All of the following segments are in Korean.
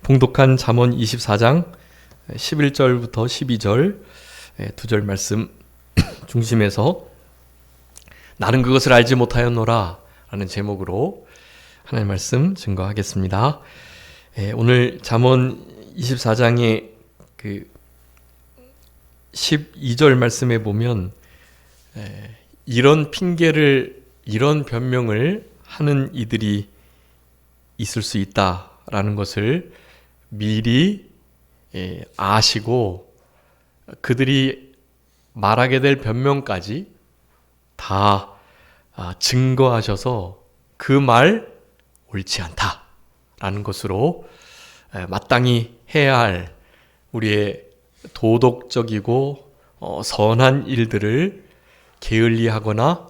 봉독한 잠언 24장 11절부터 12절 두 절 말씀 중심에서 나는 그것을 알지 못하였노라 라는 제목으로 하나님의 말씀 증거하겠습니다. 오늘 잠언 24장의 그 12절 말씀에 보면 이런 핑계를, 이런 변명을 하는 이들이 있을 수 있다라는 것을 미리 아시고 그들이 말하게 될 변명까지 다 증거하셔서 그 말 옳지 않다라는 것으로 마땅히 해야 할 우리의 도덕적이고 선한 일들을 게을리하거나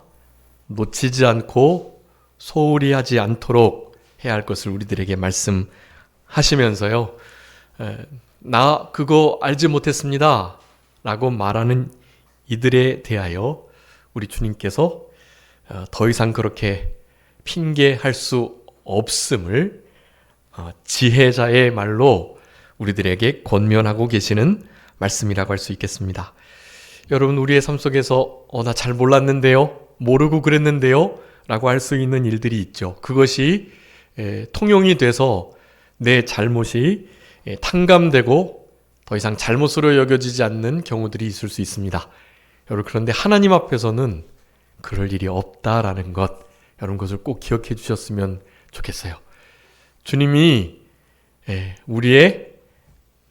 놓치지 않고 소홀히 하지 않도록 해야 할 것을 우리들에게 말씀하시면서요, 나 그거 알지 못했습니다 라고 말하는 이들에 대하여 우리 주님께서 더 이상 그렇게 핑계할 수 없음을 지혜자의 말로 우리들에게 권면하고 계시는 말씀이라고 할 수 있겠습니다. 여러분, 우리의 삶 속에서 나 잘 몰랐는데요, 모르고 그랬는데요 라고 할 수 있는 일들이 있죠. 그것이 통용이 돼서 내 잘못이 탕감되고 더 이상 잘못으로 여겨지지 않는 경우들이 있을 수 있습니다. 여러분, 그런데 하나님 앞에서는 그럴 일이 없다라는 것, 여러분 그것을 꼭 기억해 주셨으면 좋겠어요. 주님이 우리의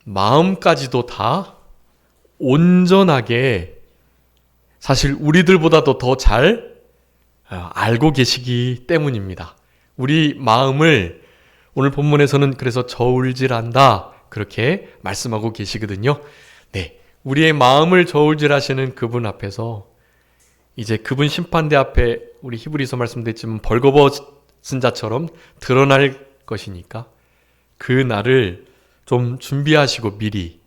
마음까지도 다 온전하게, 사실 우리들보다도 더 잘 알고 계시기 때문입니다. 우리 마음을 오늘 본문에서는 그래서 저울질한다 그렇게 말씀하고 계시거든요. 네, 우리의 마음을 저울질하시는 그분 앞에서 이제 그분 심판대 앞에 우리 히브리서 말씀드렸지만 벌거벗은 자처럼 드러날 것이니까 그 날을 좀 준비하시고 미리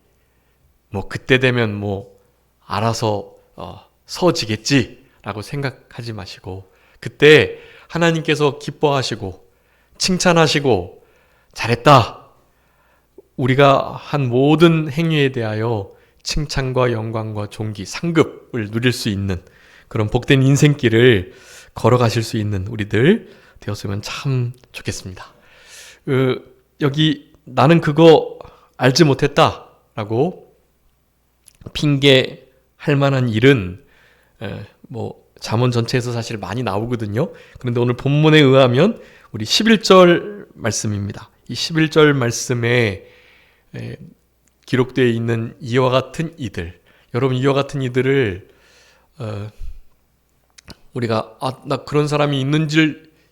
그때 되면 알아서 서지겠지라고 생각하지 마시고 그때 하나님께서 기뻐하시고 칭찬하시고 잘했다, 우리가 한 모든 행위에 대하여 칭찬과 영광과 존귀, 상급을 누릴 수 있는 그런 복된 인생길을 걸어가실 수 있는 우리들 되었으면 참 좋겠습니다. 여기 나는 그거 알지 못했다 라고 핑계할 만한 일은 잠언 전체에서 사실 많이 나오거든요. 그런데 오늘 본문에 의하면 우리 11절 말씀입니다. 이 11절 말씀에 기록되어 있는 이와 같은 이들, 여러분 이와 같은 이들을 우리가 나 그런 사람이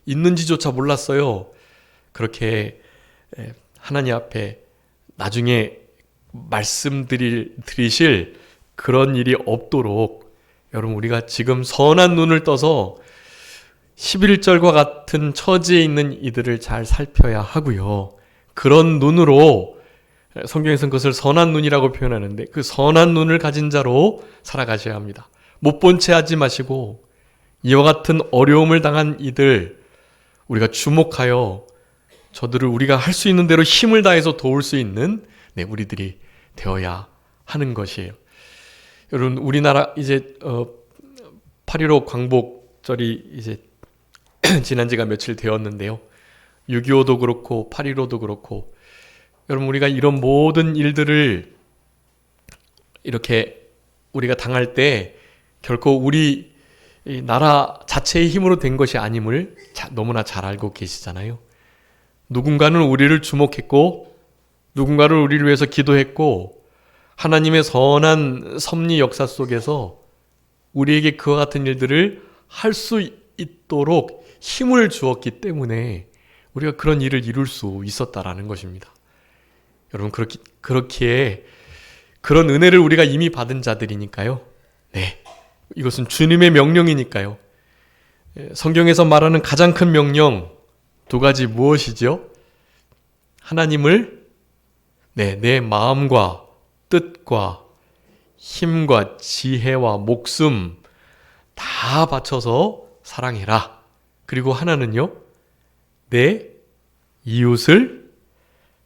있는지조차 몰랐어요, 그렇게 하나님 앞에 나중에 말씀드리실 그런 일이 없도록 여러분 우리가 지금 선한 눈을 떠서 11절과 같은 처지에 있는 이들을 잘 살펴야 하고요. 그런 눈으로, 성경에서는 그것을 선한 눈이라고 표현하는데 그 선한 눈을 가진 자로 살아가셔야 합니다. 못 본 채 하지 마시고 이와 같은 어려움을 당한 이들 우리가 주목하여 저들을 우리가 할 수 있는 대로 힘을 다해서 도울 수 있는 우리들이 되어야 하는 것이에요. 여러분, 우리나라 이제 8.15 광복절이 이제 지난 지가 며칠 되었는데요. 6.25도 그렇고 8.15도 그렇고 여러분, 우리가 이런 모든 일들을 이렇게 우리가 당할 때 결코 우리 나라 자체의 힘으로 된 것이 아님을 너무나 잘 알고 계시잖아요. 누군가는 우리를 주목했고 누군가를 우리를 위해서 기도했고 하나님의 선한 섭리 역사 속에서 우리에게 그와 같은 일들을 할 수 있도록 힘을 주었기 때문에 우리가 그런 일을 이룰 수 있었다라는 것입니다. 여러분, 그렇기에 그런 은혜를 우리가 이미 받은 자들이니까요. 네, 이것은 주님의 명령이니까요. 성경에서 말하는 가장 큰 명령 두 가지 무엇이죠? 하나님을 내 마음과 뜻과 힘과 지혜와 목숨 다 바쳐서 사랑해라. 그리고 하나는요, 내 이웃을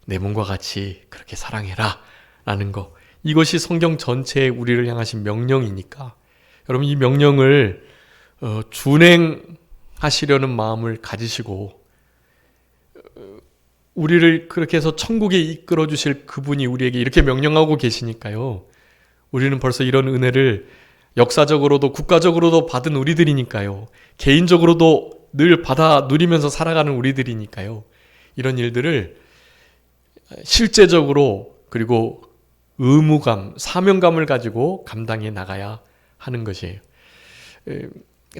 내 몸과 같이 그렇게 사랑해라 라는 거, 이것이 성경 전체에 우리를 향하신 명령이니까 여러분 이 명령을 준행하시려는 마음을 가지시고 우리를 그렇게 해서 천국에 이끌어 주실 그분이 우리에게 이렇게 명령하고 계시니까요. 우리는 벌써 이런 은혜를 역사적으로도 국가적으로도 받은 우리들이니까요. 개인적으로도 늘 받아 누리면서 살아가는 우리들이니까요. 이런 일들을 실제적으로 그리고 의무감, 사명감을 가지고 감당해 나가야 하는 것이에요.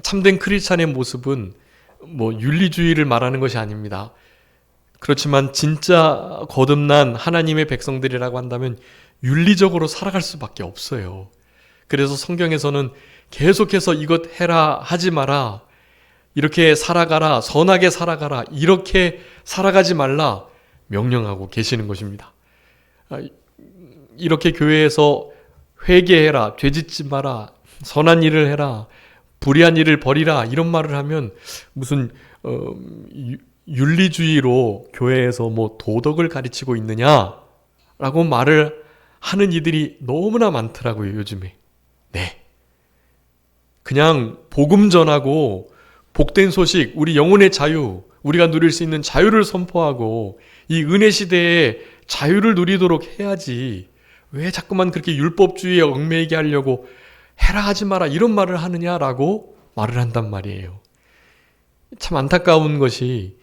참된 크리스찬의 모습은 뭐 윤리주의를 말하는 것이 아닙니다. 그렇지만 진짜 거듭난 하나님의 백성들이라고 한다면 윤리적으로 살아갈 수밖에 없어요. 그래서 성경에서는 계속해서 이것 해라, 하지 마라, 이렇게 살아가라, 선하게 살아가라, 이렇게 살아가지 말라 명령하고 계시는 것입니다. 이렇게 교회에서 회개해라, 죄짓지 마라, 선한 일을 해라, 불의한 일을 버리라 이런 말을 하면 무슨 윤리주의로 교회에서 뭐 도덕을 가르치고 있느냐라고 말을 하는 이들이 너무나 많더라고요, 요즘에. 네. 그냥 복음 전하고 복된 소식, 우리 영혼의 자유, 우리가 누릴 수 있는 자유를 선포하고 이 은혜 시대에 자유를 누리도록 해야지. 왜 자꾸만 그렇게 율법주의에 얽매이게 하려고 해라 하지 마라 이런 말을 하느냐라고 말을 한단 말이에요. 참 안타까운 것이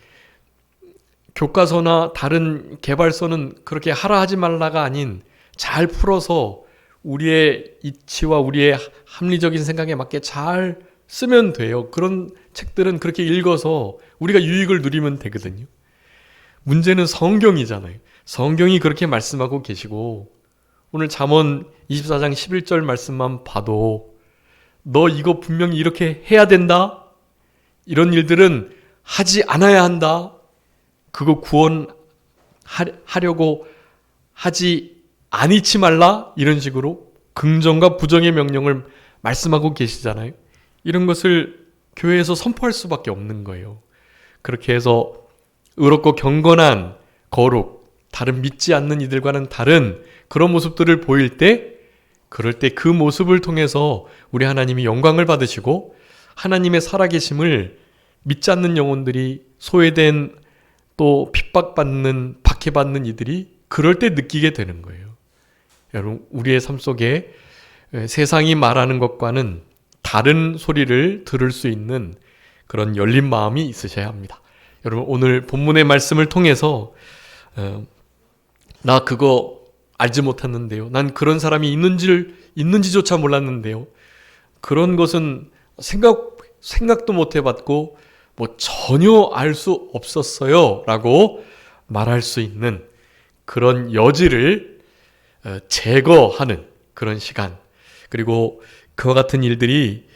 교과서나 다른 개발서는 그렇게 하라 하지 말라가 아닌 잘 풀어서 우리의 이치와 우리의 합리적인 생각에 맞게 잘 쓰면 돼요. 그런 책들은 그렇게 읽어서 우리가 유익을 누리면 되거든요. 문제는 성경이잖아요. 성경이 그렇게 말씀하고 계시고 오늘 잠언 24장 11절 말씀만 봐도 너 이거 분명히 이렇게 해야 된다. 이런 일들은 하지 않아야 한다. 그거 구원하려고 하지 아니치 말라. 이런 식으로 긍정과 부정의 명령을 말씀하고 계시잖아요. 이런 것을 교회에서 선포할 수밖에 없는 거예요. 그렇게 해서 의롭고 경건한 거룩, 다른 믿지 않는 이들과는 다른 그런 모습들을 보일 때, 그럴 때 그 모습을 통해서 우리 하나님이 영광을 받으시고 하나님의 살아계심을 믿지 않는 영혼들이, 소외된 또 핍박받는, 박해받는 이들이 그럴 때 느끼게 되는 거예요. 여러분, 우리의 삶 속에 세상이 말하는 것과는 다른 소리를 들을 수 있는 그런 열린 마음이 있으셔야 합니다. 여러분, 오늘 본문의 말씀을 통해서 나 그거 알지 못했는데요. 난 그런 사람이 있는지조차 몰랐는데요. 그런 것은 생각도 못 해봤고 뭐 전혀 알 수 없었어요 라고 말할 수 있는 그런 여지를 제거하는 그런 시간, 그리고 그와 같은 일들이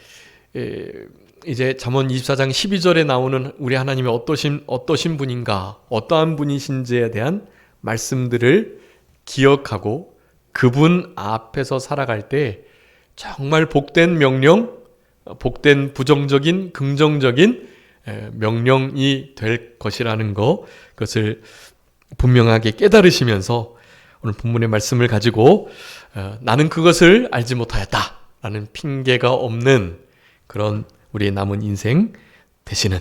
이제 잠언 24장 12절에 나오는 우리 하나님이 어떠신 분인가, 어떠한 분이신지에 대한 말씀들을 기억하고 그분 앞에서 살아갈 때 정말 복된 명령, 복된 부정적인 긍정적인 명령이 될 것이라는 것, 그것을 분명하게 깨달으시면서 오늘 본문의 말씀을 가지고 나는 그것을 알지 못하였다 라는 핑계가 없는 그런 우리의 남은 인생 되시는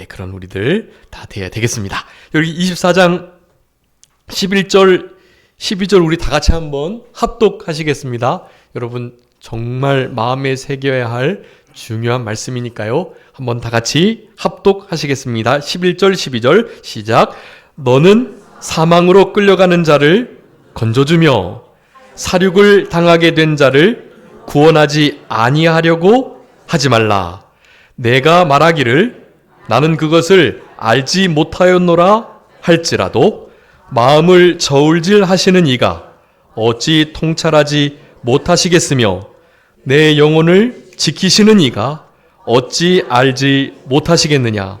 그런 우리들 다 되어야 되겠습니다. 여기 24장 11절 12절 우리 다 같이 한번 합독하시겠습니다. 여러분 정말 마음에 새겨야 할 중요한 말씀이니까요. 한번 다 같이 합독하시겠습니다. 11절 12절 시작. 너는 사망으로 끌려가는 자를 건져주며 사륙을 당하게 된 자를 구원하지 아니하려고 하지 말라. 내가 말하기를 나는 그것을 알지 못하였노라 할지라도 마음을 저울질 하시는 이가 어찌 통찰하지 못하시겠으며 내 영혼을 지키시는 이가 어찌 알지 못하시겠느냐.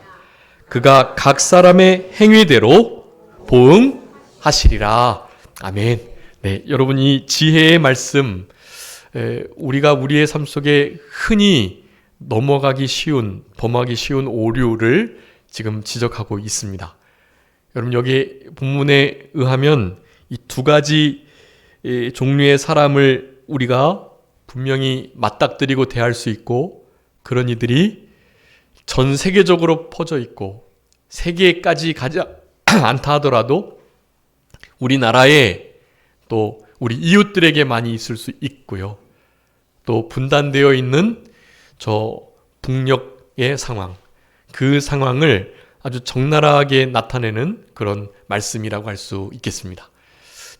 그가 각 사람의 행위대로 보응하시리라. 아멘. 네, 여러분 이 지혜의 말씀, 우리가 우리의 삶 속에 흔히 넘어가기 쉬운, 범하기 쉬운 오류를 지금 지적하고 있습니다. 여러분 여기 본문에 의하면 이 두 가지 종류의 사람을 우리가 분명히 맞닥뜨리고 대할 수 있고, 그런 이들이 전 세계적으로 퍼져 있고 세계까지 가지 않다 하더라도 우리나라에 또 우리 이웃들에게 많이 있을 수 있고요. 또 분단되어 있는 저 북녘의 상황, 그 상황을 아주 적나라하게 나타내는 그런 말씀이라고 할 수 있겠습니다.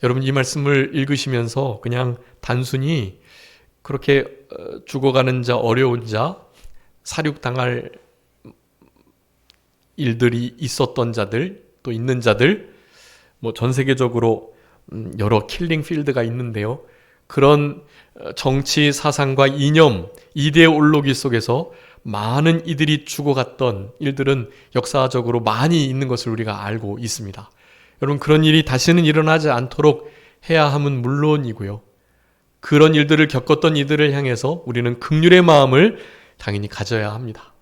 여러분 이 말씀을 읽으시면서 그냥 단순히 그렇게 죽어가는 자, 어려운 자, 사륙당할 일들이 있었던 자들, 또 있는 자들, 뭐 전 세계적으로 여러 킬링 필드가 있는데요. 그런 정치 사상과 이념, 이데올로기 속에서 많은 이들이 죽어갔던 일들은 역사적으로 많이 있는 것을 우리가 알고 있습니다. 여러분 그런 일이 다시는 일어나지 않도록 해야 함은 물론이고요. 그런 일들을 겪었던 이들을 향해서 우리는 긍휼의 마음을 당연히 가져야 합니다.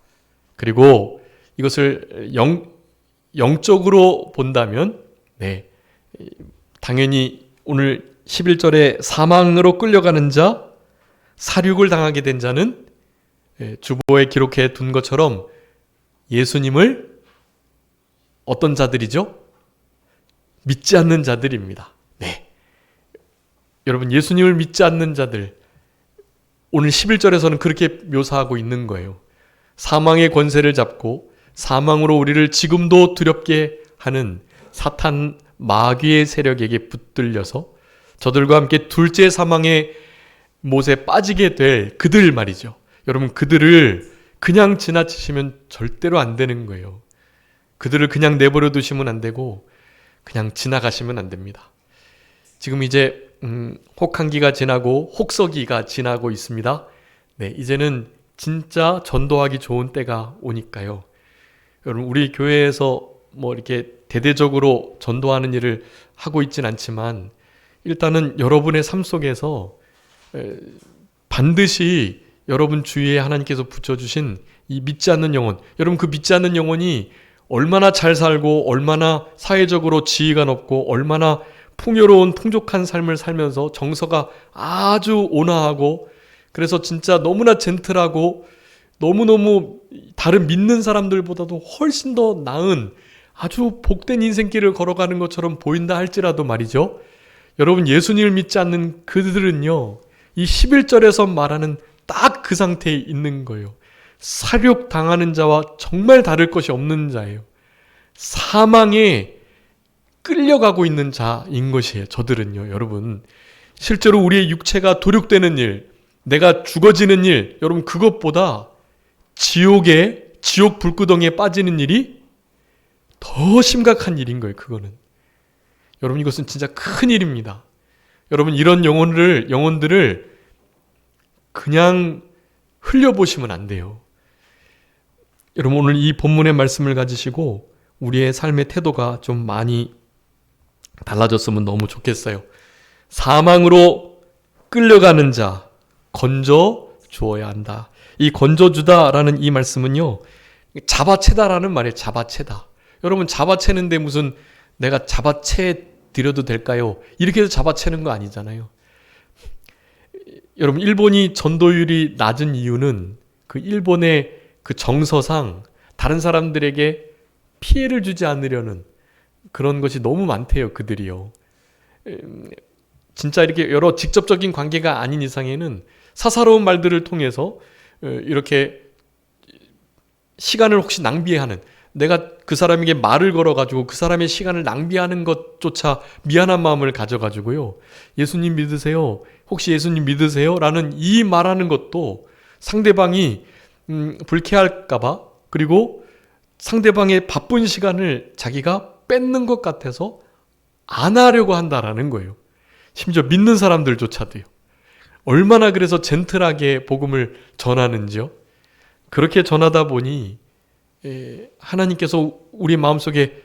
그리고 이것을 영적으로 본다면 당연히 오늘 11절에 사망으로 끌려가는 자, 사륙을 당하게 된 자는 주보에 기록해 둔 것처럼 예수님을 어떤 자들이죠? 믿지 않는 자들입니다. 여러분 예수님을 믿지 않는 자들, 오늘 11절에서는 그렇게 묘사하고 있는 거예요. 사망의 권세를 잡고 사망으로 우리를 지금도 두렵게 하는 사탄 마귀의 세력에게 붙들려서 저들과 함께 둘째 사망의 못에 빠지게 될 그들 말이죠. 여러분 그들을 그냥 지나치시면 절대로 안 되는 거예요. 그들을 그냥 내버려 두시면 안 되고 그냥 지나가시면 안 됩니다. 지금 이제 혹한기가 지나고 혹서기가 지나고 있습니다. 이제는 진짜 전도하기 좋은 때가 오니까요. 여러분 우리 교회에서 뭐 이렇게 대대적으로 전도하는 일을 하고 있진 않지만 일단은 여러분의 삶 속에서 반드시 여러분 주위에 하나님께서 붙여주신 이 믿지 않는 영혼, 여러분 그 믿지 않는 영혼이 얼마나 잘 살고 얼마나 사회적으로 지위가 높고 얼마나 풍요로운 풍족한 삶을 살면서 정서가 아주 온화하고 그래서 진짜 너무나 젠틀하고 너무너무 다른 믿는 사람들보다도 훨씬 더 나은 아주 복된 인생길을 걸어가는 것처럼 보인다 할지라도 말이죠. 여러분 예수님을 믿지 않는 그들은요, 이 11절에서 말하는 딱 그 상태에 있는 거예요. 사륙 당하는 자와 정말 다를 것이 없는 자예요. 사망에 끌려가고 있는 자인 것이에요. 저들은요. 여러분 실제로 우리의 육체가 도륙되는 일, 내가 죽어지는 일, 여러분 그것보다 지옥 불구덩이에 빠지는 일이 더 심각한 일인 거예요. 그거는 여러분 이것은 진짜 큰 일입니다. 여러분 이런 영혼들을 그냥 흘려보시면 안 돼요. 여러분 오늘 이 본문의 말씀을 가지시고 우리의 삶의 태도가 좀 많이 달라졌으면 너무 좋겠어요. 사망으로 끌려가는 자 건져 주어야 한다. 이 건져주다라는 이 말씀은요, 잡아채다라는 말이에요. 잡아채다. 여러분 잡아채는데 무슨 내가 잡아채 드려도 될까요? 이렇게 해서 잡아채는 거 아니잖아요. 여러분 일본이 전도율이 낮은 이유는 그 일본의 그 정서상 다른 사람들에게 피해를 주지 않으려는 그런 것이 너무 많대요. 그들이요. 진짜 이렇게 여러 직접적인 관계가 아닌 이상에는 사사로운 말들을 통해서 이렇게 시간을 혹시 낭비하는, 내가 그 사람에게 말을 걸어가지고 그 사람의 시간을 낭비하는 것조차 미안한 마음을 가져가지고요. 예수님 믿으세요? 혹시 예수님 믿으세요? 라는 이 말하는 것도 상대방이 불쾌할까봐, 그리고 상대방의 바쁜 시간을 자기가 뺏는 것 같아서 안 하려고 한다라는 거예요. 심지어 믿는 사람들조차도요. 얼마나 그래서 젠틀하게 복음을 전하는지요. 그렇게 전하다 보니 하나님께서 우리 마음속에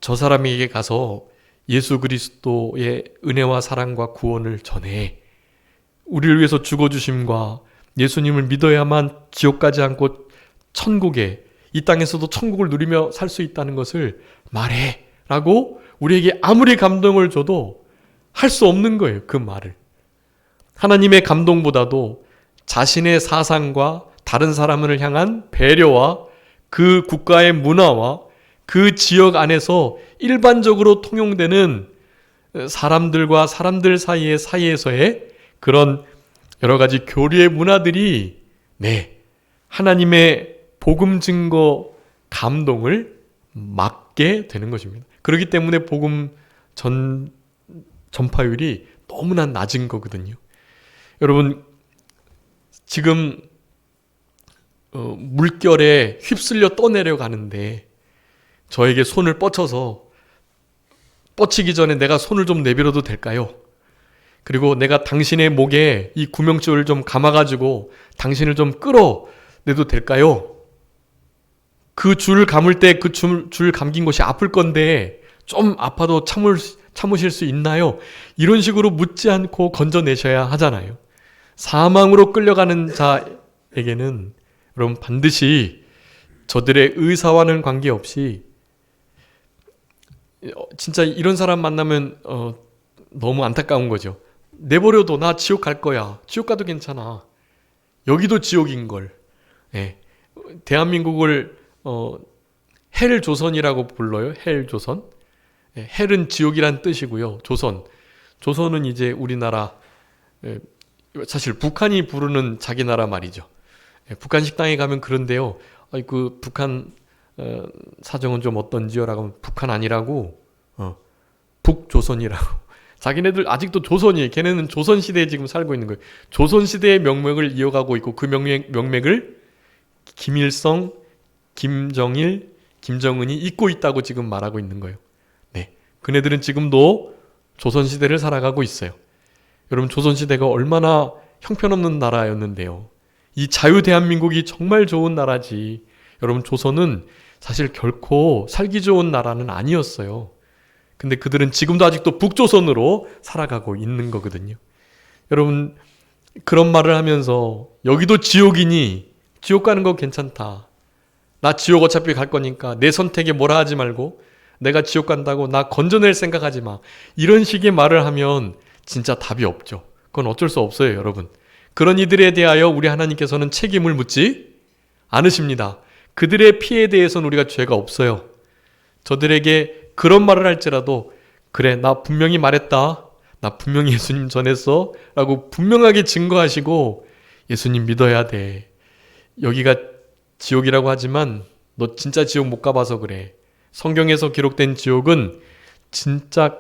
저 사람에게 가서 예수 그리스도의 은혜와 사랑과 구원을 전해, 우리를 위해서 죽어주심과 예수님을 믿어야만 지옥 가지 않고 천국에 이 땅에서도 천국을 누리며 살 수 있다는 것을 말해 라고 우리에게 아무리 감동을 줘도 할 수 없는 거예요. 그 말을. 하나님의 감동보다도 자신의 사상과 다른 사람을 향한 배려와 그 국가의 문화와 그 지역 안에서 일반적으로 통용되는 사람들과 사람들 사이에서의 그런 여러 가지 교류의 문화들이 하나님의 복음 증거 감동을 막게 되는 것입니다. 그렇기 때문에 복음 전파율이 너무나 낮은 거거든요. 여러분, 지금 물결에 휩쓸려 떠내려 가는데 저에게 손을 뻗치기 전에 내가 손을 좀 내밀어도 될까요? 그리고 내가 당신의 목에 이 구명줄을 좀 감아가지고 당신을 좀 끌어내도 될까요? 그 줄 감을 때 그 줄 감긴 곳이 아플 건데 좀 아파도 참으실 수 있나요? 이런 식으로 묻지 않고 건져내셔야 하잖아요. 사망으로 끌려가는 자에게는 여러분 반드시 저들의 의사와는 관계없이 진짜 이런 사람 만나면 너무 안타까운 거죠. 내버려둬. 나 지옥 갈 거야. 지옥 가도 괜찮아. 여기도 지옥인걸. 대한민국을 헬조선이라고 불러요. 헬조선. 헬은 지옥이란 뜻이고요. 조선은 이제 우리나라, 사실 북한이 부르는 자기 나라 말이죠. 북한 식당에 가면 그런데요. 그 북한 사정은 좀 어떤지요? 라고 하면 북한 아니라고 북조선이라고. 자기네들 아직도 조선이에요. 걔네는 조선시대에 지금 살고 있는 거예요. 조선시대의 명맥을 이어가고 있고 그 명맥을 김일성, 김정일, 김정은이 잇고 있다고 지금 말하고 있는 거예요. 그네들은 지금도 조선시대를 살아가고 있어요. 여러분, 조선시대가 얼마나 형편없는 나라였는데요. 이 자유대한민국이 정말 좋은 나라지. 여러분, 조선은 사실 결코 살기 좋은 나라는 아니었어요. 근데 그들은 지금도 아직도 북조선으로 살아가고 있는 거거든요. 여러분, 그런 말을 하면서 여기도 지옥이니 지옥 가는 거 괜찮다. 나 지옥 어차피 갈 거니까 내 선택에 뭐라 하지 말고 내가 지옥 간다고 나 건져낼 생각하지 마. 이런 식의 말을 하면 진짜 답이 없죠. 그건 어쩔 수 없어요, 여러분. 그런 이들에 대하여 우리 하나님께서는 책임을 묻지 않으십니다. 그들의 피해에 대해서는 우리가 죄가 없어요. 저들에게 그런 말을 할지라도 그래, 나 분명히 말했다. 나 분명히 예수님 전했어. 라고 분명하게 증거하시고 예수님 믿어야 돼. 여기가 지옥이라고 하지만 너 진짜 지옥 못 가봐서 그래. 성경에서 기록된 지옥은 진짜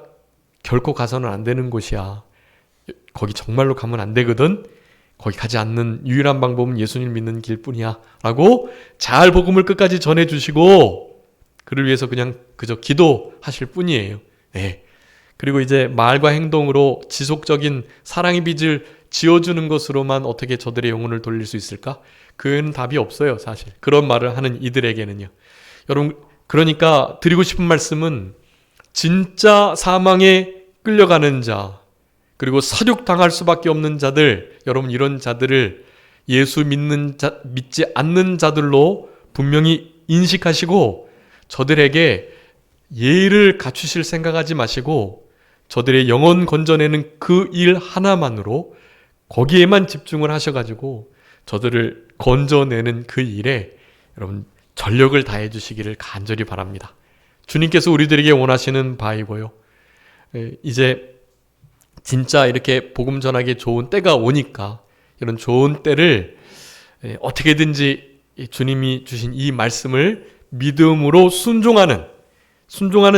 결코 가서는 안 되는 곳이야. 거기 정말로 가면 안 되거든. 거기 가지 않는 유일한 방법은 예수님 믿는 길뿐이야. 라고 잘 복음을 끝까지 전해주시고 그를 위해서 그냥 그저 기도하실 뿐이에요. 그리고 이제 말과 행동으로 지속적인 사랑의 빚을 지어주는 것으로만 어떻게 저들의 영혼을 돌릴 수 있을까? 그는 답이 없어요, 사실. 그런 말을 하는 이들에게는요. 여러분, 그러니까 드리고 싶은 말씀은 진짜 사망에 끌려가는 자, 그리고 사륙당할 수밖에 없는 자들, 여러분 이런 자들을 예수 믿지 않는 자들로 분명히 인식하시고 저들에게 예의를 갖추실 생각하지 마시고 저들의 영혼 건져내는 그 일 하나만으로 거기에만 집중을 하셔가지고 저들을 건져내는 그 일에 여러분 전력을 다해 주시기를 간절히 바랍니다. 주님께서 우리들에게 원하시는 바이고요. 이제 진짜 이렇게 복음 전하기에 좋은 때가 오니까 이런 좋은 때를 어떻게든지 주님이 주신 이 말씀을 믿음으로 순종하는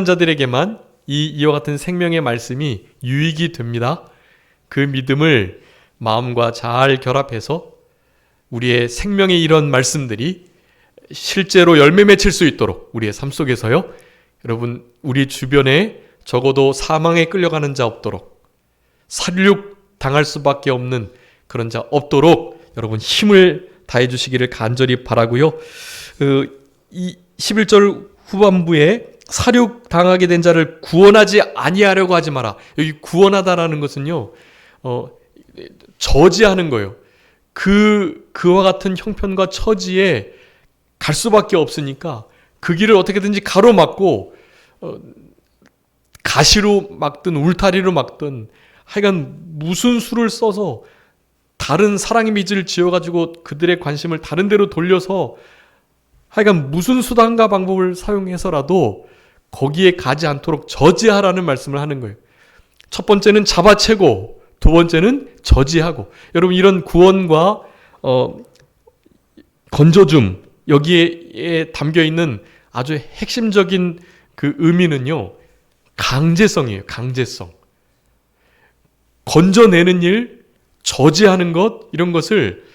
자들에게만 이와 같은 생명의 말씀이 유익이 됩니다. 그 믿음을 마음과 잘 결합해서 우리의 생명의 이런 말씀들이 실제로 열매 맺힐 수 있도록 우리의 삶 속에서요. 여러분 우리 주변에 적어도 사망에 끌려가는 자 없도록 살육 당할 수밖에 없는 그런 자 없도록 여러분 힘을 다해 주시기를 간절히 바라고요. 이 11절 후반부에 살육 당하게 된 자를 구원하지 아니하려고 하지 마라. 여기 구원하다라는 것은요. 저지하는 거예요. 그와 같은 형편과 처지에 갈 수밖에 없으니까 그 길을 어떻게든지 가로막고 가시로 막든 울타리로 막든 하여간 무슨 수를 써서 다른 사랑의 빚을 지어가지고 그들의 관심을 다른 데로 돌려서 하여간 무슨 수단과 방법을 사용해서라도 거기에 가지 않도록 저지하라는 말씀을 하는 거예요. 첫 번째는 잡아채고, 두 번째는 저지하고. 여러분, 이런 구원과 건져줌, 여기에 담겨 있는 아주 핵심적인 그 의미는요, 강제성이에요. 강제성. 건져내는 일, 저지하는 것, 이런 것을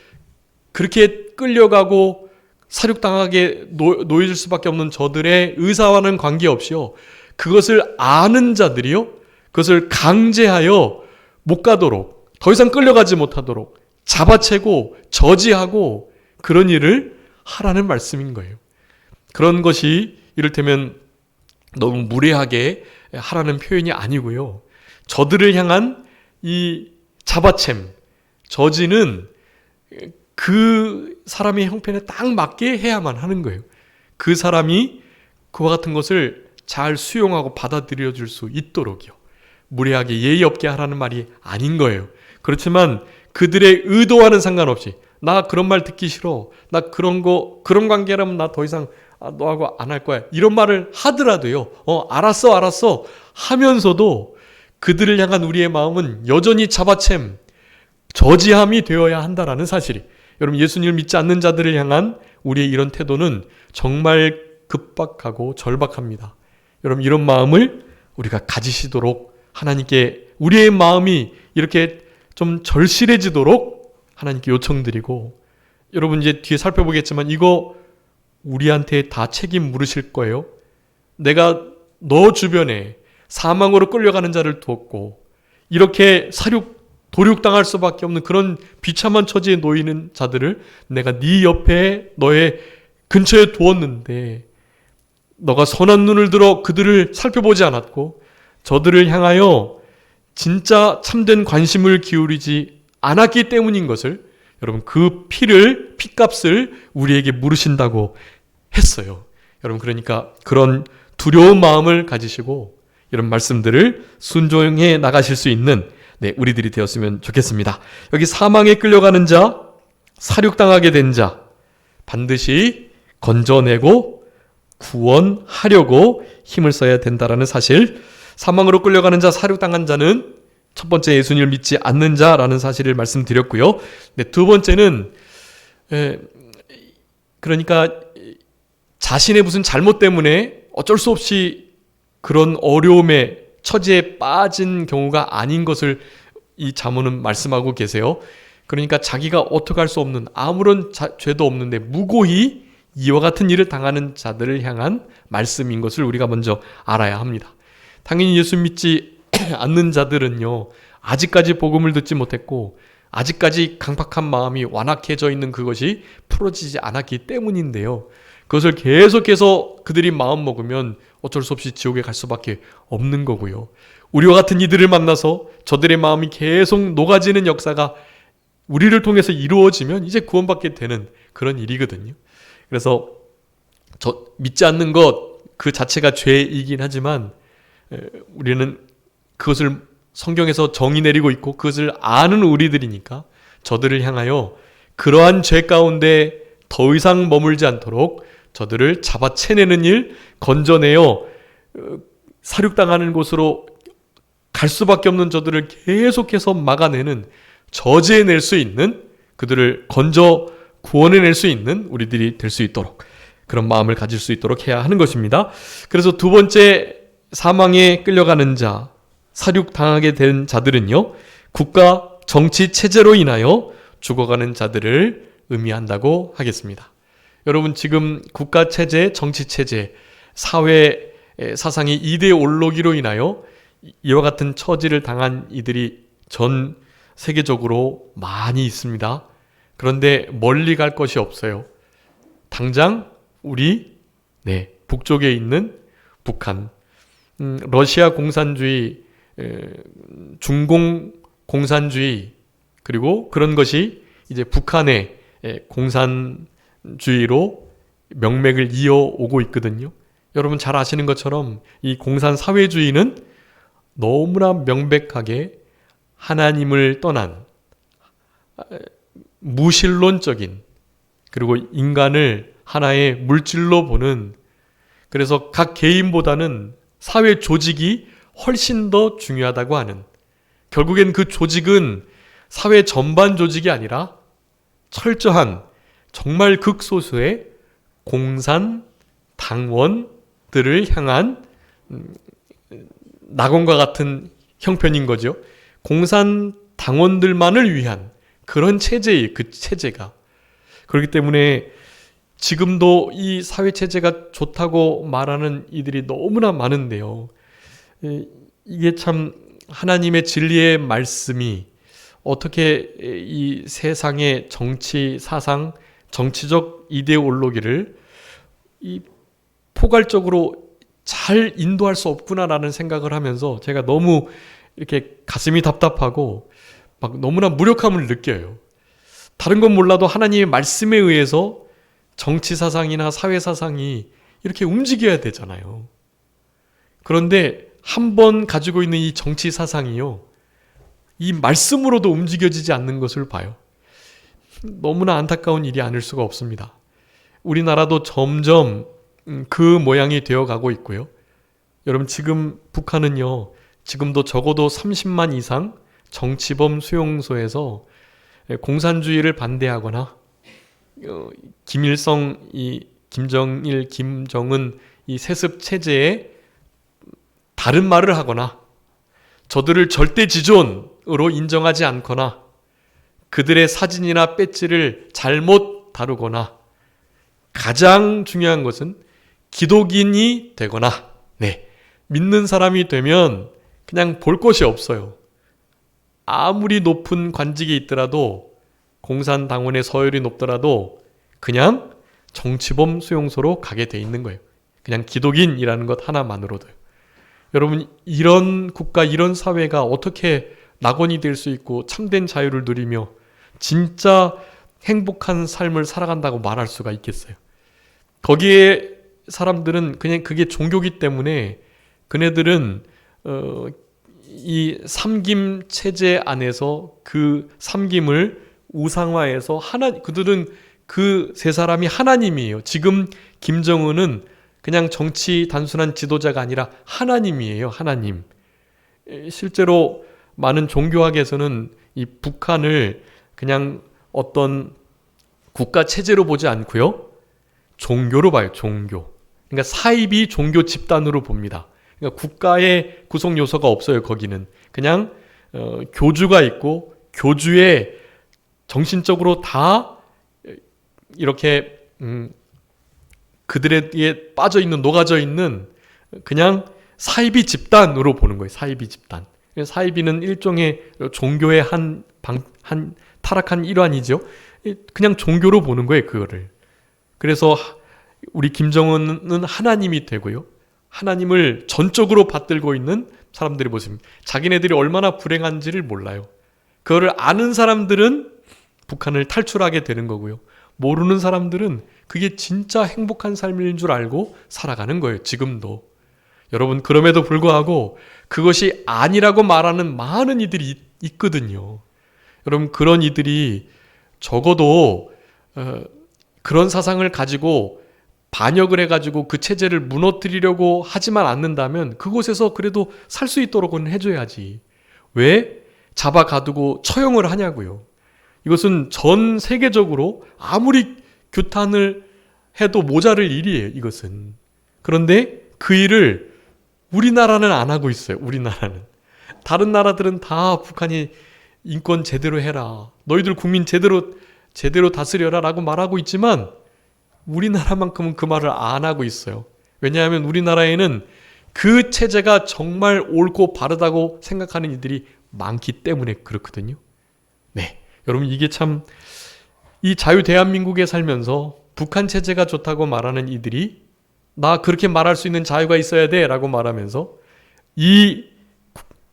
그렇게 끌려가고 사륙당하게 놓여질 수밖에 없는 저들의 의사와는 관계없이요, 그것을 아는 자들이요, 그것을 강제하여 못 가도록, 더 이상 끌려가지 못하도록 잡아채고 저지하고 그런 일을 하라는 말씀인 거예요. 그런 것이 이를테면 너무 무례하게 하라는 표현이 아니고요, 저들을 향한 이 잡아챔, 저지는 그 사람의 형편에 딱 맞게 해야만 하는 거예요. 그 사람이 그와 같은 것을 잘 수용하고 받아들여 줄 수 있도록요. 무례하게 예의 없게 하라는 말이 아닌 거예요. 그렇지만 그들의 의도와는 상관없이, 나 그런 말 듣기 싫어, 나 그런 관계라면 나 더 이상 너하고 안 할 거야, 이런 말을 하더라도요, 알았어 하면서도 그들을 향한 우리의 마음은 여전히 잡아챔, 저지함이 되어야 한다라는 사실이, 여러분, 예수님을 믿지 않는 자들을 향한 우리의 이런 태도는 정말 급박하고 절박합니다. 여러분, 이런 마음을 우리가 가지시도록 하나님께, 우리의 마음이 이렇게 좀 절실해지도록 하나님께 요청드리고, 여러분 이제 뒤에 살펴보겠지만 이거 우리한테 다 책임 물으실 거예요. 내가 너 주변에 사망으로 끌려가는 자를 두었고, 이렇게 도륙당할 수밖에 없는 그런 비참한 처지에 놓이는 자들을 내가 네 옆에, 너의 근처에 두었는데 너가 선한 눈을 들어 그들을 살펴보지 않았고 저들을 향하여 진짜 참된 관심을 기울이지 않았기 때문인 것을, 여러분, 그 피값을 우리에게 물으신다고 했어요. 여러분, 그러니까 그런 두려운 마음을 가지시고 이런 말씀들을 순종해 나가실 수 있는 우리들이 되었으면 좋겠습니다. 여기 사망에 끌려가는 자, 사륙당하게 된 자, 반드시 건져내고 구원하려고 힘을 써야 된다라는 사실, 사망으로 끌려가는 자, 사륙당한 자는 첫 번째 예수님을 믿지 않는 자라는 사실을 말씀드렸고요. 두 번째는 그러니까 자신의 무슨 잘못 때문에 어쩔 수 없이 그런 어려움에, 처지에 빠진 경우가 아닌 것을 이 잠언은 말씀하고 계세요. 그러니까 자기가 어떻게 할 수 없는, 아무런 죄도 없는데 무고히 이와 같은 일을 당하는 자들을 향한 말씀인 것을 우리가 먼저 알아야 합니다. 당연히 예수 믿지 않는 자들은요, 아직까지 복음을 듣지 못했고 아직까지 강팍한 마음이 완악해져 있는 그것이 풀어지지 않았기 때문인데요, 그것을 계속해서 그들이 마음 먹으면 어쩔 수 없이 지옥에 갈 수밖에 없는 거고요. 우리와 같은 이들을 만나서 저들의 마음이 계속 녹아지는 역사가 우리를 통해서 이루어지면 이제 구원받게 되는 그런 일이거든요. 그래서 믿지 않는 것 그 자체가 죄이긴 하지만 우리는 그것을 성경에서 정의 내리고 있고 그것을 아는 우리들이니까 저들을 향하여 그러한 죄 가운데 더 이상 머물지 않도록 저들을 잡아채내는 일, 건져내어 사륙당하는 곳으로 갈 수밖에 없는 저들을 계속해서 막아내는, 저지해낼 수 있는, 그들을 건져 구원해낼 수 있는 우리들이 될 수 있도록, 그런 마음을 가질 수 있도록 해야 하는 것입니다. 그래서 두 번째, 사망에 끌려가는 자, 사륙당하게 된 자들은요, 국가 정치 체제로 인하여 죽어가는 자들을 의미한다고 하겠습니다. 여러분, 지금 국가 체제, 정치 체제, 사회 사상이 이데올로기로 인하여 이와 같은 처지를 당한 이들이 전 세계적으로 많이 있습니다. 그런데 멀리 갈 것이 없어요. 당장 우리 북쪽에 있는 북한, 러시아 공산주의, 중공 공산주의, 그리고 그런 것이 이제 북한의 공산주의로 명맥을 이어오고 있거든요. 여러분 잘 아시는 것처럼 이 공산사회주의는 너무나 명백하게 하나님을 떠난 무신론적인, 그리고 인간을 하나의 물질로 보는, 그래서 각 개인보다는 사회 조직이 훨씬 더 중요하다고 하는, 결국엔 그 조직은 사회 전반 조직이 아니라 철저한 정말 극소수의 공산 당원들을 향한 낙원과 같은 형편인 거죠. 공산 당원들만을 위한 그런 체제예요. 그 체제가. 그렇기 때문에 지금도 이 사회체제가 좋다고 말하는 이들이 너무나 많은데요. 이게 참 하나님의 진리의 말씀이 어떻게 이 세상의 정치, 사상, 정치적 이데올로기를 이 포괄적으로 잘 인도할 수 없구나라는 생각을 하면서 제가 너무 이렇게 가슴이 답답하고 막 너무나 무력함을 느껴요. 다른 건 몰라도 하나님의 말씀에 의해서 정치 사상이나 사회 사상이 이렇게 움직여야 되잖아요. 그런데 한 번 가지고 있는 이 정치 사상이요, 이 말씀으로도 움직여지지 않는 것을 봐요. 너무나 안타까운 일이 아닐 수가 없습니다. 우리나라도 점점 그 모양이 되어가고 있고요. 여러분 지금 북한은요, 지금도 적어도 30만 이상 정치범 수용소에서 공산주의를 반대하거나 김일성, 김정일, 김정은 이 세습 체제에 다른 말을 하거나 저들을 절대 지존으로 인정하지 않거나 그들의 사진이나 배지를 잘못 다루거나, 가장 중요한 것은 기독인이 되거나 믿는 사람이 되면 그냥 볼 것이 없어요. 아무리 높은 관직이 있더라도, 공산당원의 서열이 높더라도 그냥 정치범 수용소로 가게 돼 있는 거예요. 그냥 기독인이라는 것 하나만으로도요. 여러분, 이런 국가, 이런 사회가 어떻게 낙원이 될 수 있고 참된 자유를 누리며 진짜 행복한 삶을 살아간다고 말할 수가 있겠어요? 거기에 사람들은 그냥 그게 종교기 때문에 그네들은 이 삼김 체제 안에서 그 삼김을 우상화해서 그들은 그 세 사람이 하나님이에요. 지금 김정은은 그냥 정치 단순한 지도자가 아니라 하나님이에요. 하나님. 실제로 많은 종교학에서는 이 북한을 그냥 어떤 국가 체제로 보지 않고요, 종교로 봐요. 종교. 그러니까 사이비 종교 집단으로 봅니다. 그러니까 국가의 구성 요소가 없어요. 거기는 그냥 교주가 있고, 교주에 정신적으로 다 이렇게 그들에게 빠져 있는, 녹아져 있는 그냥 사이비 집단으로 보는 거예요. 사이비 집단. 사이비는 일종의 종교의 한 타락한 일환이죠. 그냥 종교로 보는 거예요, 그거를. 그래서 우리 김정은은 하나님이 되고요, 하나님을 전적으로 받들고 있는 사람들의 모습입니다. 자기네들이 얼마나 불행한지를 몰라요. 그거를 아는 사람들은 북한을 탈출하게 되는 거고요, 모르는 사람들은 그게 진짜 행복한 삶인 줄 알고 살아가는 거예요. 지금도. 여러분, 그럼에도 불구하고 그것이 아니라고 말하는 많은 이들이 있거든요. 여러분, 그런 이들이 적어도 그런 사상을 가지고 반역을 해가지고 그 체제를 무너뜨리려고 하지만 않는다면 그곳에서 그래도 살 수 있도록은 해줘야지. 왜 잡아가두고 처형을 하냐고요. 이것은 전 세계적으로 아무리 규탄을 해도 모자랄 일이에요, 이것은. 그런데 그 일을 우리나라는 안 하고 있어요. 우리나라는. 다른 나라들은 다 북한이 인권 제대로 해라, 너희들 국민 제대로 다스려라 라고 말하고 있지만 우리나라만큼은 그 말을 안 하고 있어요. 왜냐하면 우리나라에는 그 체제가 정말 옳고 바르다고 생각하는 이들이 많기 때문에 그렇거든요. 여러분, 이게 참, 이 자유 대한민국에 살면서 북한 체제가 좋다고 말하는 이들이 나 그렇게 말할 수 있는 자유가 있어야 돼 라고 말하면서 이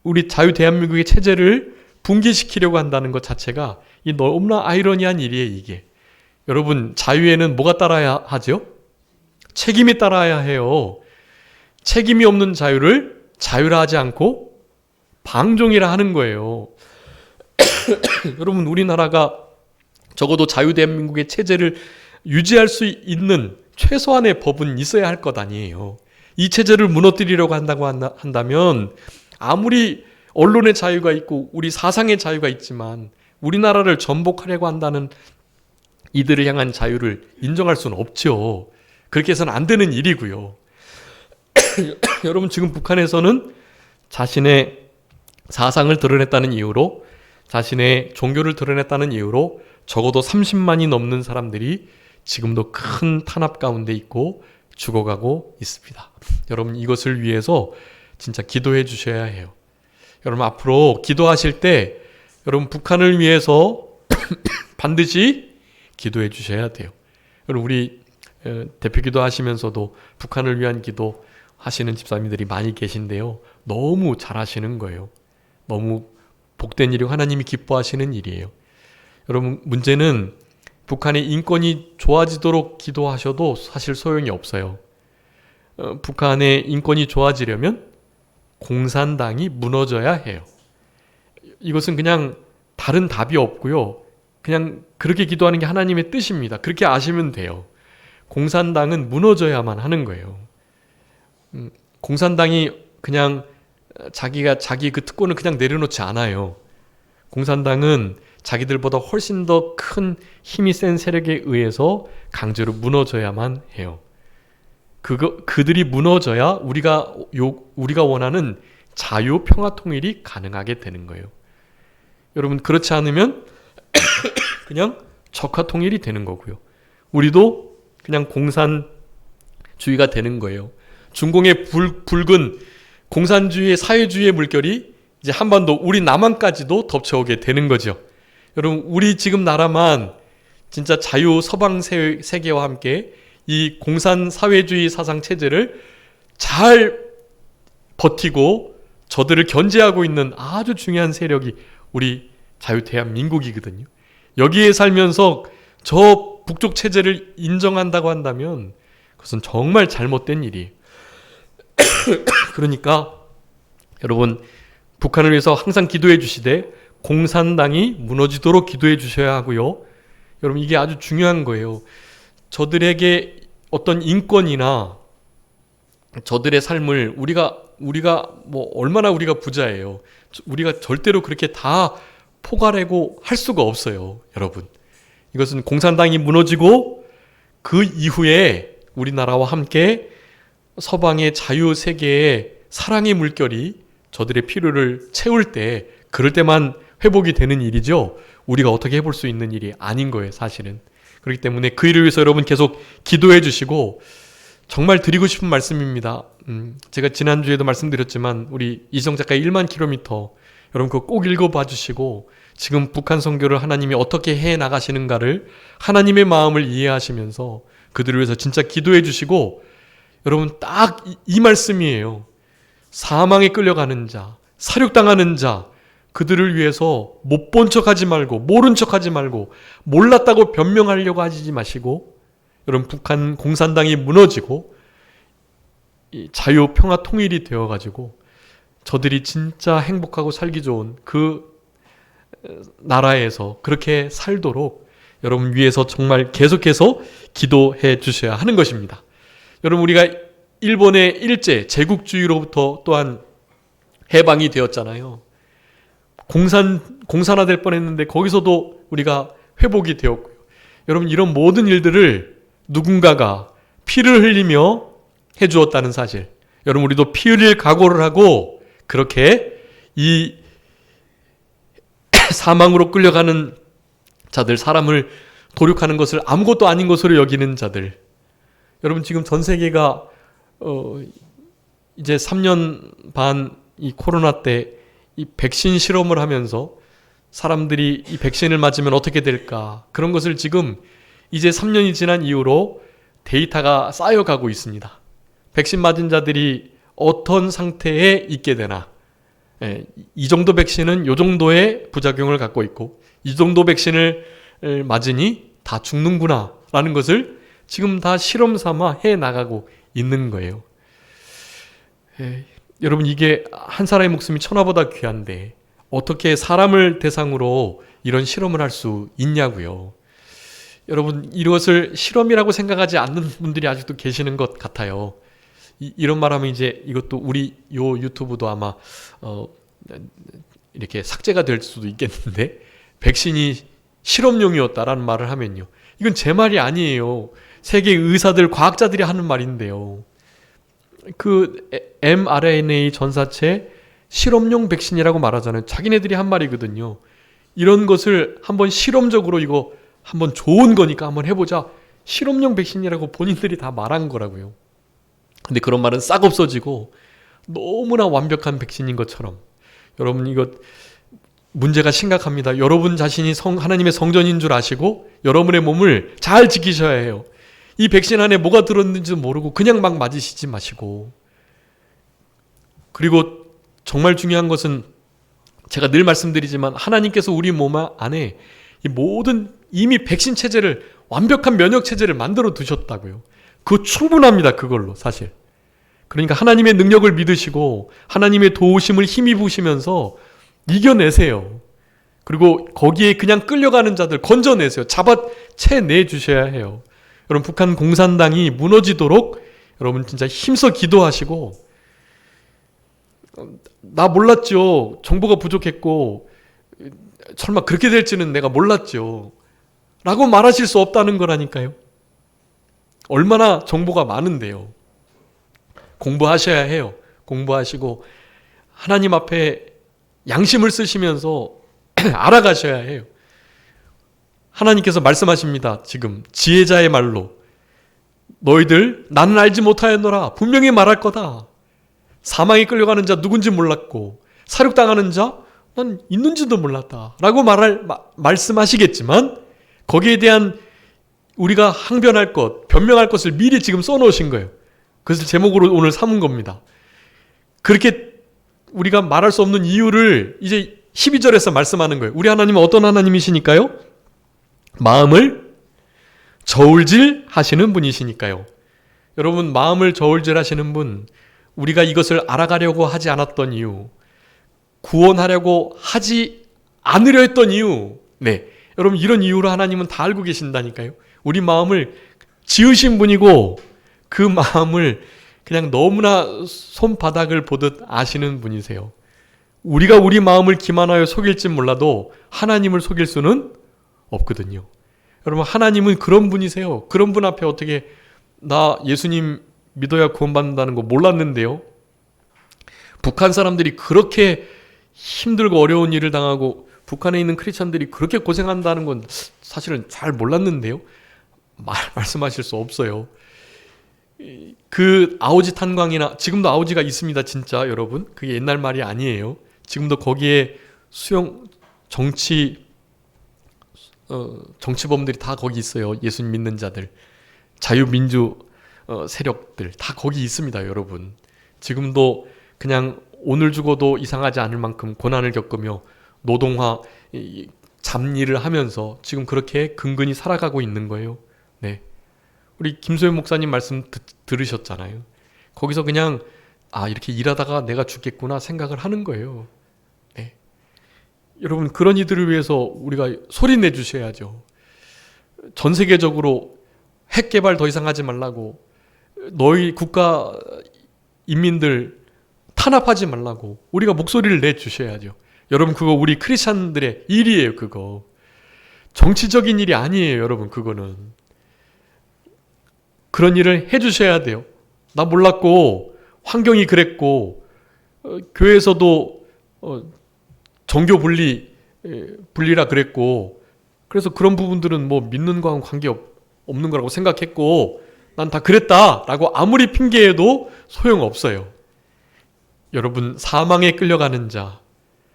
우리 자유 대한민국의 체제를 붕괴시키려고 한다는 것 자체가 이 너무나 아이러니한 일이에요, 이게. 여러분, 자유에는 뭐가 따라야 하죠? 책임이 따라야 해요. 책임이 없는 자유를 자유라 하지 않고 방종이라 하는 거예요. 여러분, 우리나라가 적어도 자유대한민국의 체제를 유지할 수 있는 최소한의 법은 있어야 할 것 아니에요. 이 체제를 무너뜨리려고 한다면 아무리 언론의 자유가 있고 우리 사상의 자유가 있지만 우리나라를 전복하려고 한다는 이들을 향한 자유를 인정할 수는 없죠. 그렇게 해서는 안 되는 일이고요. 여러분, 지금 북한에서는 자신의 사상을 드러냈다는 이유로, 자신의 종교를 드러냈다는 이유로 적어도 30만이 넘는 사람들이 지금도 큰 탄압 가운데 있고 죽어가고 있습니다. 여러분, 이것을 위해서 진짜 기도해 주셔야 해요. 여러분, 앞으로 기도하실 때 여러분 북한을 위해서 반드시 기도해 주셔야 돼요. 여러분, 우리 대표 기도하시면서도 북한을 위한 기도 하시는 집사님들이 많이 계신데요. 너무 잘하시는 거예요. 너무 복된 일이고 하나님이 기뻐하시는 일이에요. 여러분, 문제는 북한의 인권이 좋아지도록 기도하셔도 사실 소용이 없어요. 북한의 인권이 좋아지려면 공산당이 무너져야 해요. 이것은 그냥 다른 답이 없고요. 그냥 그렇게 기도하는 게 하나님의 뜻입니다. 그렇게 아시면 돼요. 공산당은 무너져야만 하는 거예요. 공산당이 그냥 자기 그 특권을 그냥 내려놓지 않아요. 공산당은 자기들보다 훨씬 더 큰 힘이 센 세력에 의해서 강제로 무너져야만 해요. 그들이 무너져야 우리가 원하는 자유, 평화, 통일이 가능하게 되는 거예요. 여러분, 그렇지 않으면 그냥 적화 통일이 되는 거고요. 우리도 그냥 공산주의가 되는 거예요. 중공의 붉은 공산주의의 사회주의의 물결이 이제 한반도, 우리 남한까지도 덮쳐오게 되는 거죠. 여러분, 우리 지금 나라만 진짜 자유 서방 세계와 함께 이 공산 사회주의 사상 체제를 잘 버티고 저들을 견제하고 있는 아주 중요한 세력이 우리 자유 대한민국이거든요. 여기에 살면서 저 북쪽 체제를 인정한다고 한다면 그것은 정말 잘못된 일이에요. 그러니까 여러분, 북한을 위해서 항상 기도해 주시되 공산당이 무너지도록 기도해 주셔야 하고요. 여러분, 이게 아주 중요한 거예요. 저들에게 어떤 인권이나 저들의 삶을 우리가 뭐 얼마나 우리가 부자예요. 우리가 절대로 그렇게 다 포괄하고 할 수가 없어요. 여러분, 이것은 공산당이 무너지고 그 이후에 우리나라와 함께 서방의 자유 세계의 사랑의 물결이 저들의 필요를 채울 때, 그럴 때만 회복이 되는 일이죠. 우리가 어떻게 해볼 수 있는 일이 아닌 거예요, 사실은. 그렇기 때문에 그 일을 위해서 여러분 계속 기도해 주시고, 정말 드리고 싶은 말씀입니다. 제가 지난주에도 말씀드렸지만 우리 이성 작가의 1만 킬로미터, 여러분 그거 꼭 읽어봐 주시고, 지금 북한 선교를 하나님이 어떻게 해 나가시는가를 하나님의 마음을 이해하시면서 그들을 위해서 진짜 기도해 주시고, 여러분 딱 이 말씀이에요. 사망에 끌려가는 자, 사륙당하는 자, 그들을 위해서 못 본 척하지 말고, 모른 척하지 말고, 몰랐다고 변명하려고 하지 마시고, 여러분 북한 공산당이 무너지고 자유, 평화, 통일이 되어가지고 저들이 진짜 행복하고 살기 좋은 그 나라에서 그렇게 살도록 여러분 위해서 정말 계속해서 기도해 주셔야 하는 것입니다. 여러분, 우리가 일본의 일제 제국주의로부터 또한 해방이 되었잖아요. 공산화될 뻔했는데 거기서도 우리가 회복이 되었고요. 여러분, 이런 모든 일들을 누군가가 피를 흘리며 해주었다는 사실, 여러분 우리도 피 흘릴 각오를 하고 그렇게 이 사망으로 끌려가는 자들, 사람을 도륙하는 것을 아무것도 아닌 것으로 여기는 자들, 여러분 지금 전 세계가 이제 3년 반 이 코로나 때 이 백신 실험을 하면서 사람들이 이 백신을 맞으면 어떻게 될까, 그런 것을 지금 이제 3년이 지난 이후로 데이터가 쌓여가고 있습니다. 백신 맞은 자들이 어떤 상태에 있게 되나, 이 정도 백신은 이 정도의 부작용을 갖고 있고 이 정도 백신을 맞으니 다 죽는구나 라는 것을 지금 다 실험 삼아 해 나가고 있는 거예요. 여러분, 이게 한 사람의 목숨이 천하보다 귀한데 어떻게 사람을 대상으로 이런 실험을 할 수 있냐고요. 여러분, 이것을 실험이라고 생각하지 않는 분들이 아직도 계시는 것 같아요. 이런 말하면 이제 이것도 우리 요 유튜브도 아마 이렇게 삭제가 될 수도 있겠는데, 백신이 실험용이었다라는 말을 하면요, 이건 제 말이 아니에요. 세계 의사들, 과학자들이 하는 말인데요. 그 mRNA 전사체 실험용 백신이라고 말하잖아요. 자기네들이 한 말이거든요. 이런 것을 한번 실험적으로 이거 한번 좋은 거니까 한번 해보자. 실험용 백신이라고 본인들이 다 말한 거라고요. 근데 그런 말은 싹 없어지고 너무나 완벽한 백신인 것처럼. 여러분, 이거 문제가 심각합니다. 여러분 자신이 하나님의 성전인 줄 아시고 여러분의 몸을 잘 지키셔야 해요. 이 백신 안에 뭐가 들었는지도 모르고 그냥 막 맞으시지 마시고. 그리고 정말 중요한 것은 제가 늘 말씀드리지만 하나님께서 우리 몸 안에 이 모든 이미 백신 체제를, 완벽한 면역 체제를 만들어 두셨다고요. 그거 충분합니다. 그걸로 사실. 그러니까 하나님의 능력을 믿으시고 하나님의 도우심을 힘입으시면서 이겨내세요. 그리고 거기에 그냥 끌려가는 자들 건져내세요. 잡아채내 주셔야 해요. 여러분, 북한 공산당이 무너지도록 여러분 진짜 힘써 기도하시고, 나 몰랐죠. 정보가 부족했고 설마 그렇게 될지는 내가 몰랐죠. 라고 말하실 수 없다는 거라니까요. 얼마나 정보가 많은데요. 공부하셔야 해요. 공부하시고 하나님 앞에 양심을 쓰시면서 알아가셔야 해요. 하나님께서 말씀하십니다. 지금 지혜자의 말로 너희들 나는 알지 못하였노라. 분명히 말할 거다. 사망에 끌려가는 자 누군지 몰랐고 사륙당하는 자 난 있는지도 몰랐다 라고 말씀하시겠지만, 거기에 대한 우리가 항변할 것, 변명할 것을 미리 지금 써놓으신 거예요. 그것을 제목으로 오늘 삼은 겁니다. 그렇게 우리가 말할 수 없는 이유를 이제 12절에서 말씀하는 거예요. 우리 하나님은 어떤 하나님이시니까요? 마음을 저울질 하시는 분이시니까요. 여러분, 마음을 저울질 하시는 분, 우리가 이것을 알아가려고 하지 않았던 이유, 구원하려고 하지 않으려 했던 이유, 여러분, 이런 이유로 하나님은 다 알고 계신다니까요. 우리 마음을 지으신 분이고 그 마음을 그냥 너무나 손바닥을 보듯 아시는 분이세요. 우리가 우리 마음을 기만하여 속일지 몰라도 하나님을 속일 수는 없거든요. 여러분, 하나님은 그런 분이세요. 그런 분 앞에 어떻게 나 예수님 믿어야 구원받는다는 거 몰랐는데요. 북한 사람들이 그렇게 힘들고 어려운 일을 당하고 북한에 있는 크리스천들이 그렇게 고생한다는 건 사실은 잘 몰랐는데요. 말씀하실 수 없어요. 그 아오지 탄광이나, 지금도 아오지가 있습니다. 진짜 여러분, 그게 옛날 말이 아니에요. 지금도 거기에 정치범들이 다 거기 있어요. 예수님 믿는 자들, 자유민주 세력들 다 거기 있습니다. 여러분, 지금도 그냥 오늘 죽어도 이상하지 않을 만큼 고난을 겪으며 노동화, 잡일을 하면서 지금 그렇게 근근히 살아가고 있는 거예요. 우리 김소연 목사님 말씀 들으셨잖아요. 거기서 그냥 이렇게 일하다가 내가 죽겠구나 생각을 하는 거예요. 여러분, 그런 이들을 위해서 우리가 소리 내주셔야죠. 전 세계적으로 핵 개발 더 이상 하지 말라고, 너희 국가 인민들 탄압하지 말라고 우리가 목소리를 내주셔야죠. 여러분, 그거 우리 크리스찬들의 일이에요. 그거 정치적인 일이 아니에요. 여러분, 그거는 그런 일을 해주셔야 돼요. 나 몰랐고 환경이 그랬고 교회에서도 정교 분리라 그랬고, 그래서 그런 부분들은 뭐 믿는 거하고 관계 없는 거라고 생각했고 난 다 그랬다라고 아무리 핑계해도 소용없어요. 여러분, 사망에 끌려가는 자,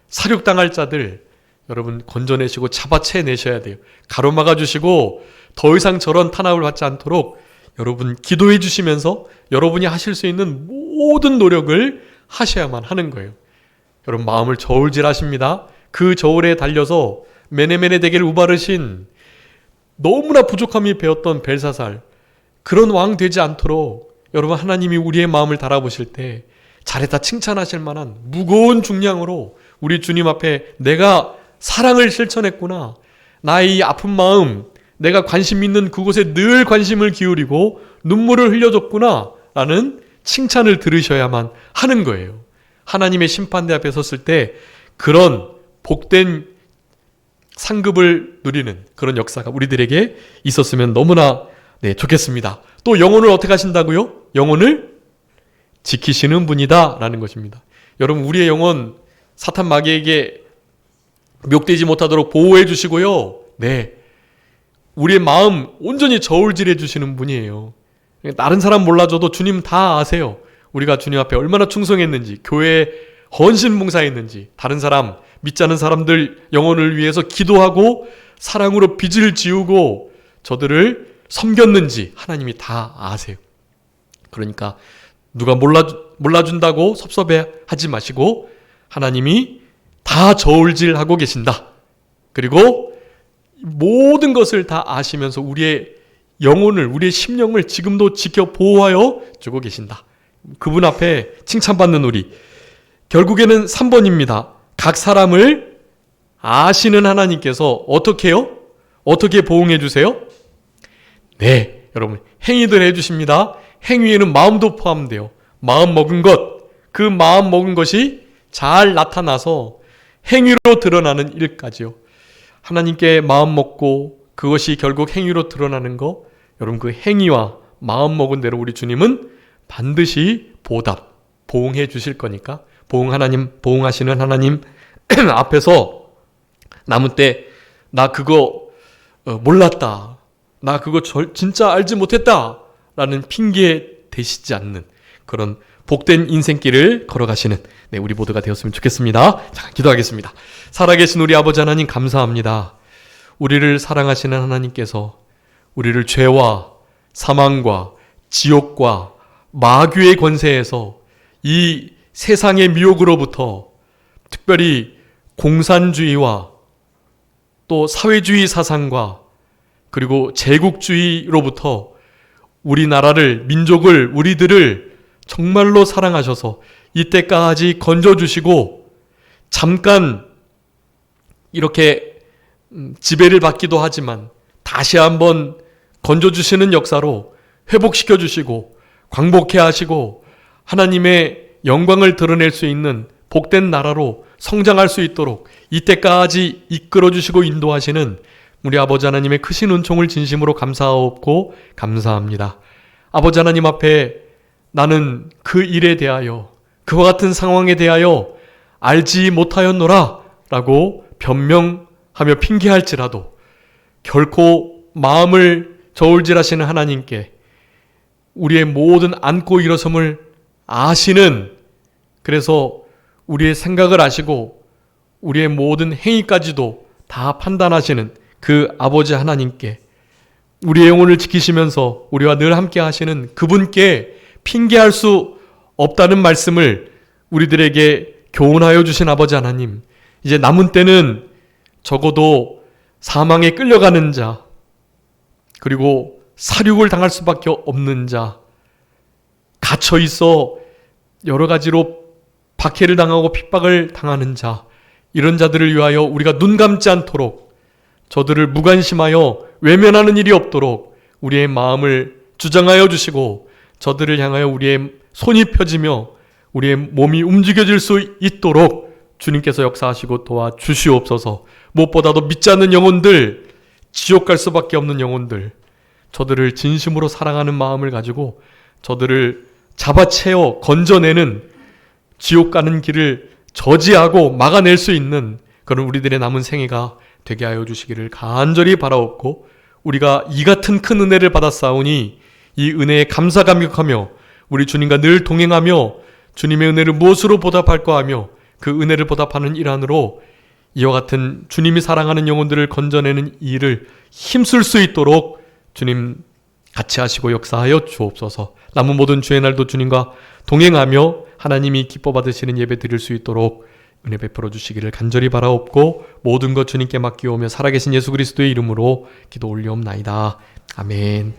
사륙당할 자들 여러분 건져내시고 잡아채내셔야 돼요. 가로막아 주시고 더 이상 저런 탄압을 받지 않도록 여러분 기도해 주시면서 여러분이 하실 수 있는 모든 노력을 하셔야만 하는 거예요. 여러분, 마음을 저울질하십니다. 그 저울에 달려서 메네메네 대게를 우바르신 너무나 부족함이 배웠던 벨사살, 그런 왕 되지 않도록 여러분, 하나님이 우리의 마음을 달아보실 때 잘했다 칭찬하실 만한 무거운 중량으로 우리 주님 앞에 내가 사랑을 실천했구나, 나의 이 아픈 마음, 내가 관심 있는 그곳에 늘 관심을 기울이고 눈물을 흘려줬구나 라는 칭찬을 들으셔야만 하는 거예요. 하나님의 심판대 앞에 섰을 때 그런 복된 상급을 누리는 그런 역사가 우리들에게 있었으면 너무나 좋겠습니다. 또 영혼을 어떻게 하신다고요? 영혼을 지키시는 분이다 라는 것입니다. 여러분, 우리의 영혼 사탄 마귀에게 묘되지 못하도록 보호해 주시고요, 우리의 마음 온전히 저울질해 주시는 분이에요. 다른 사람 몰라줘도 주님 다 아세요. 우리가 주님 앞에 얼마나 충성했는지, 교회에 헌신봉사했는지, 다른 사람, 믿지 않은 사람들 영혼을 위해서 기도하고 사랑으로 빚을 지우고 저들을 섬겼는지 하나님이 다 아세요. 그러니까 누가 몰라준다고 섭섭해하지 마시고 하나님이 다 저울질하고 계신다. 그리고 모든 것을 다 아시면서 우리의 영혼을, 우리의 심령을 지금도 지켜 보호하여 주고 계신다. 그분 앞에 칭찬받는 우리. 결국에는 3번입니다. 각 사람을 아시는 하나님께서 어떻게 해요? 어떻게 보응해 주세요? 여러분, 행위들 해주십니다. 행위에는 마음도 포함돼요. 마음 먹은 것, 그 마음 먹은 것이 잘 나타나서 행위로 드러나는 일까지요. 하나님께 마음 먹고 그것이 결국 행위로 드러나는 거, 여러분, 그 행위와 마음 먹은 대로 우리 주님은 반드시 보응해 주실 거니까, 보응하시는 하나님 앞에서 남은 때 나 그거 몰랐다, 나 그거 진짜 알지 못했다 라는 핑계 대시지 않는 그런 복된 인생길을 걸어가시는 우리 모두가 되었으면 좋겠습니다. 자, 기도하겠습니다. 살아계신 우리 아버지 하나님, 감사합니다. 우리를 사랑하시는 하나님께서 우리를 죄와 사망과 지옥과 마귀의 권세에서, 이 세상의 미혹으로부터, 특별히 공산주의와 또 사회주의 사상과 그리고 제국주의로부터 우리나라를, 민족을, 우리들을 정말로 사랑하셔서 이때까지 건져주시고, 잠깐 이렇게 지배를 받기도 하지만 다시 한번 건져주시는 역사로 회복시켜 주시고 광복해 하시고 하나님의 영광을 드러낼 수 있는 복된 나라로 성장할 수 있도록 이때까지 이끌어 주시고 인도하시는 우리 아버지 하나님의 크신 은총을 진심으로 감사하옵고 감사합니다. 아버지 하나님 앞에 나는 그 일에 대하여, 그와 같은 상황에 대하여 알지 못하였노라 라고 변명하며 핑계할지라도 결코 마음을 저울질하시는 하나님께 우리의 모든 안고 일어섬을 아시는, 그래서 우리의 생각을 아시고 우리의 모든 행위까지도 다 판단하시는 그 아버지 하나님께, 우리의 영혼을 지키시면서 우리와 늘 함께 하시는 그분께 핑계할 수 없다는 말씀을 우리들에게 교훈하여 주신 아버지 하나님, 이제 남은 때는 적어도 사망에 끌려가는 자, 그리고 사륙을 당할 수밖에 없는 자, 갇혀 있어 여러 가지로 박해를 당하고 핍박을 당하는 자, 이런 자들을 위하여 우리가 눈 감지 않도록, 저들을 무관심하여 외면하는 일이 없도록 우리의 마음을 주장하여 주시고, 저들을 향하여 우리의 손이 펴지며 우리의 몸이 움직여질 수 있도록 주님께서 역사하시고 도와주시옵소서. 무엇보다도 믿지 않는 영혼들, 지옥 갈 수밖에 없는 영혼들, 저들을 진심으로 사랑하는 마음을 가지고 저들을 잡아채어 건져내는, 지옥 가는 길을 저지하고 막아낼 수 있는 그런 우리들의 남은 생애가 되게 하여 주시기를 간절히 바라옵고, 우리가 이 같은 큰 은혜를 받았사오니 이 은혜에 감사 감격하며 우리 주님과 늘 동행하며 주님의 은혜를 무엇으로 보답할까 하며 그 은혜를 보답하는 일환으로 이와 같은 주님이 사랑하는 영혼들을 건져내는 일을 힘쓸 수 있도록 주님 같이 하시고 역사하여 주옵소서. 남은 모든 주의 날도 주님과 동행하며 하나님이 기뻐 받으시는 예배 드릴 수 있도록 은혜 베풀어 주시기를 간절히 바라옵고, 모든 것 주님께 맡기오며 살아계신 예수 그리스도의 이름으로 기도 올리옵나이다. 아멘.